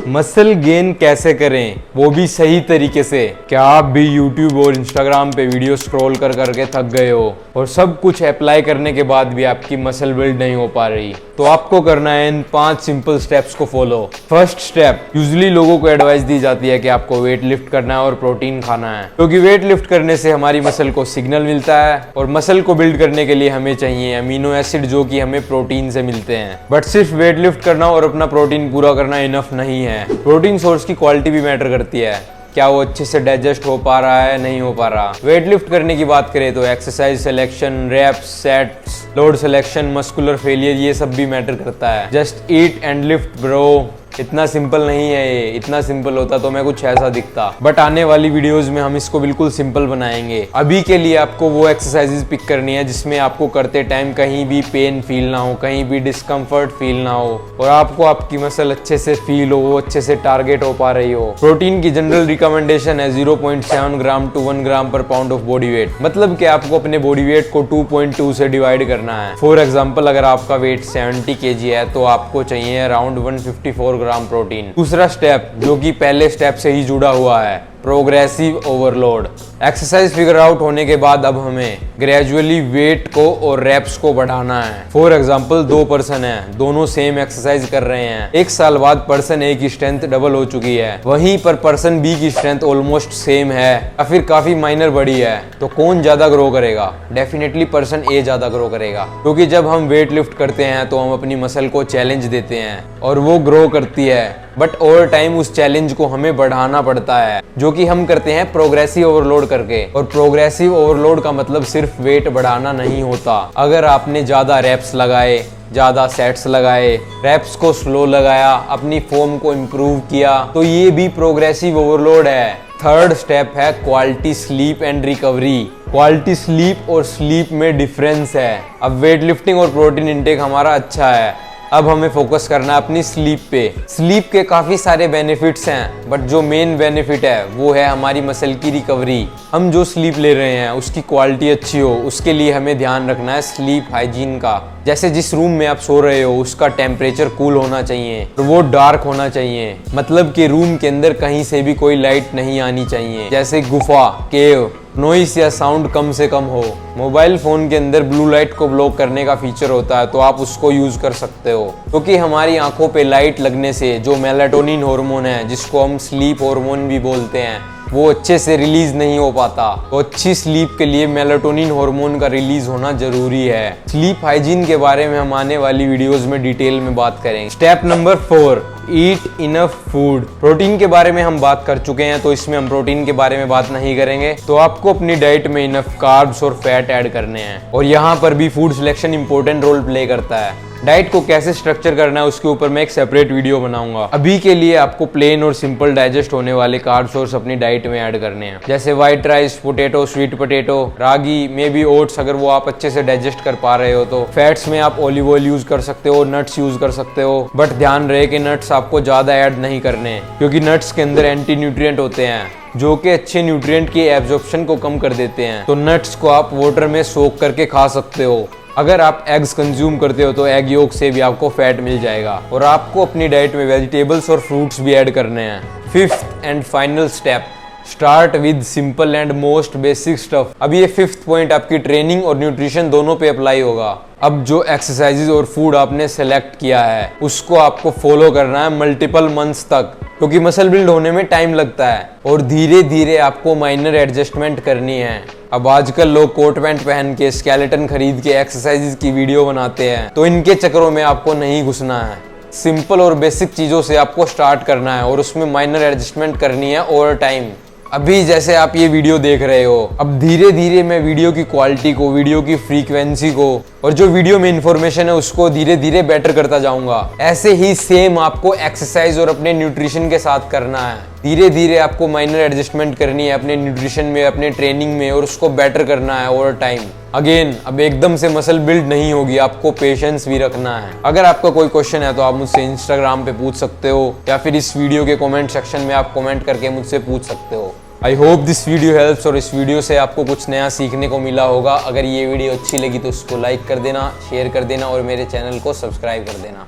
Muscle gain कैसे करें, वो भी सही तरीके से। क्या आप भी YouTube और Instagram पे वीडियो स्क्रॉल कर करके थक गए हो और सब कुछ अप्लाई करने के बाद भी आपकी मसल बिल्ड नहीं हो पा रही? तो आपको करना है इन 5 सिंपल स्टेप्स को फॉलो। फर्स्ट स्टेप, यूजुअली लोगों को एडवाइस दी जाती है कि आपको वेट लिफ्ट करना है और प्रोटीन खाना है, क्योंकि वेट लिफ्ट करने से हमारी मसल को सिग्नल मिलता है और मसल को बिल्ड करने के लिए हमें चाहिए अमीनो एसिड, जो कि हमें प्रोटीन से मिलते हैं। बट सिर्फ वेट लिफ्ट करना और अपना प्रोटीन पूरा करना इनफ नहीं है। प्रोटीन सोर्स की क्वालिटी भी मैटर करती है, क्या वो अच्छे से डाइजेस्ट हो पा रहा है, नहीं हो पा रहा। वेट लिफ्ट करने की बात करें तो exercise selection, reps, sets, load selection, muscular failure, ये सब भी मैटर करता है। Just eat and lift bro, इतना सिंपल नहीं है ये। इतना सिंपल होता तो मैं कुछ ऐसा दिखता, बट आने वाली वीडियोस में हम इसको बिल्कुल सिंपल बनाएंगे। अभी के लिए आपको वो एक्सरसाइजेज पिक करनी है जिसमें आपको करते टाइम कहीं भी पेन फील ना हो, कहीं भी डिस्कम्फर्ट फील ना हो और आपको आपकी मसल अच्छे से फील हो, वो अच्छे से टारगेट हो पा रही हो। प्रोटीन की जनरल रिकमेंडेशन है 0.7 ग्राम टू 1 ग्राम पर पाउंड ऑफ बॉडी वेट, मतलब कि आपको अपने बॉडी वेट को 2.2 से डिवाइड करना है। फॉर एग्जाम्पल, अगर आपका वेट 70 kg है तो आपको चाहिए अराउंड 154 ग्राम प्रोटीन। दूसरा स्टेप, जो कि पहले स्टेप से ही जुड़ा हुआ है, progressive overload. Exercise figure out होने के बाद अब हमें ग्रेजुअली वेट को और रेप्स को बढ़ाना है। फॉर एग्जांपल, 2 पर्सन हैं, दोनों सेम एक्सरसाइज कर रहे हैं। 1 साल बाद पर्सन ए की स्ट्रेंथ डबल हो चुकी है, वहीं पर पर्सन बी की स्ट्रेंथ ऑलमोस्ट सेम है या फिर काफी माइनर बढ़ी है। तो कौन ज्यादा ग्रो करेगा? डेफिनेटली पर्सन ए ज्यादा ग्रो करेगा, क्योंकि जब हम वेट लिफ्ट करते हैं तो हम अपनी मसल को चैलेंज देते हैं और वो ग्रो करती है। बट ओवर टाइम उस चैलेंज को हमें बढ़ाना पड़ता है, जो कि हम करते हैं प्रोग्रेसिव ओवरलोड करके। और प्रोग्रेसिव ओवरलोड का मतलब सिर्फ वेट बढ़ाना नहीं होता। अगर आपने ज्यादा रेप्स लगाए, ज्यादा सेट्स लगाए, रेप्स को स्लो लगाया, अपनी फॉर्म को इम्प्रूव किया, तो ये भी प्रोग्रेसिव ओवरलोड है। थर्ड स्टेप है quality sleep and recovery. Quality sleep और स्लीप में डिफरेंस है। अब वेट लिफ्टिंग और प्रोटीन इंटेक हमारा अच्छा है, अब हमें फोकस करना है अपनी स्लीप पे। स्लीप के काफी सारे बेनिफिट्स हैं, बट जो मेन बेनिफिट है वो है हमारी मसल की रिकवरी। हम जो स्लीप ले रहे हैं उसकी क्वालिटी अच्छी हो, उसके लिए हमें ध्यान रखना है स्लीप हाइजीन का। जैसे जिस रूम में आप सो रहे हो उसका टेम्परेचर कूल होना चाहिए और वो डार्क होना चाहिए, मतलब कि रूम के अंदर कहीं से भी कोई लाइट नहीं आनी चाहिए, जैसे गुफा, केव, नॉइस या साउंड कम से कम हो। मोबाइल फोन के अंदर ब्लू लाइट को ब्लॉक करने का फीचर होता है, तो आप उसको यूज कर सकते हो, क्योंकि हमारी आंखों पे लाइट लगने से जो मेलाटोनिन हार्मोन है, जिसको हम स्लीप हार्मोन भी बोलते हैं, वो अच्छे से रिलीज नहीं हो पाता। तो अच्छी स्लीप के लिए मेलाटोनिन हार्मोन का रिलीज होना जरूरी है। स्लीप हाइजीन के बारे में हम आने वाली वीडियोस में डिटेल में बात करेंगे। स्टेप नंबर 4, ईट इनफ फूड। प्रोटीन के बारे में हम बात कर चुके हैं, तो इसमें हम प्रोटीन के बारे में बात नहीं करेंगे। तो आपको अपनी डाइट में इनफ कार्ब्स और फैट ऐड करने हैं, और यहाँ पर भी food selection important role play करता है। डाइट को कैसे स्ट्रक्चर करना है उसके ऊपर मैं एक सेपरेट वीडियो बनाऊंगा। अभी के लिए आपको प्लेन और सिंपल डाइजेस्ट होने वाले कार्ब सोर्स अपनी डाइट में ऐड करने हैं, जैसे white rice, potato, sweet potato, ragi, may be oats, अगर वो आप अच्छे से डाइजेस्ट कर पा रहे हो तो। फैट्स में आप ऑलिव ऑयल यूज कर सकते हो, नट्स यूज कर सकते हो, बट ध्यान रहे कि नट्स आपको ज्यादा ऐड नहीं करने, क्योंकि नट्स के अंदर एंटी न्यूट्रिएंट होते हैं जो कि अच्छे न्यूट्रिएंट की एब्जॉर्प्शन को कम कर देते हैं। तो नट्स को आप वाटर में सोक करके खा सकते हो। अगर आप एग्स कंज्यूम करते हो तो एग योक से भी आपको फैट मिल जाएगा। और आपको अपनी डाइट में वेजिटेबल्स और फ्रूट्स भी ऐड करने हैं। Fifth and final step, start with simple and most basic stuff. अब ये 5th पॉइंट आपकी ट्रेनिंग और न्यूट्रिशन दोनों पे अप्लाई होगा। अब जो एक्सरसाइजेज और फूड आपने सेलेक्ट किया है उसको आपको फॉलो करना है मल्टीपल मंथ्स तक, क्योंकि मसल बिल्ड होने में टाइम लगता है और धीरे धीरे आपको माइनर एडजस्टमेंट करनी है। अब आजकल लोग कोट पैंट पहन के, स्केलेटन खरीद के एक्सरसाइजेज की वीडियो बनाते हैं, तो इनके चक्करों में आपको नहीं घुसना है। सिंपल और बेसिक चीजों से आपको स्टार्ट करना है और उसमें माइनर एडजस्टमेंट करनी है ओवर टाइम। अभी जैसे आप ये वीडियो देख रहे हो, अब धीरे धीरे मैं वीडियो की क्वालिटी को, वीडियो की फ्रीक्वेंसी को और जो वीडियो में इंफॉर्मेशन है उसको धीरे धीरे बेटर करता जाऊंगा। ऐसे ही सेम आपको एक्सरसाइज और अपने न्यूट्रिशन के साथ करना है। धीरे धीरे आपको माइनर एडजस्टमेंट करनी है अपने न्यूट्रिशन में, अपने ट्रेनिंग में, और उसको बेटर करना है ओवर टाइम। अगेन, अब एकदम से मसल बिल्ड नहीं होगी, आपको पेशेंस भी रखना है। अगर आपका कोई क्वेश्चन है तो आप मुझसे इंस्टाग्राम पे पूछ सकते हो, या फिर इस वीडियो के कमेंट सेक्शन में आप कमेंट करके मुझसे पूछ सकते हो। I hope this video helps, और इस वीडियो से आपको कुछ नया सीखने को मिला होगा। अगर ये वीडियो अच्छी लगी तो इसको लाइक कर देना, शेयर कर देना और मेरे चैनल को सब्सक्राइब कर देना।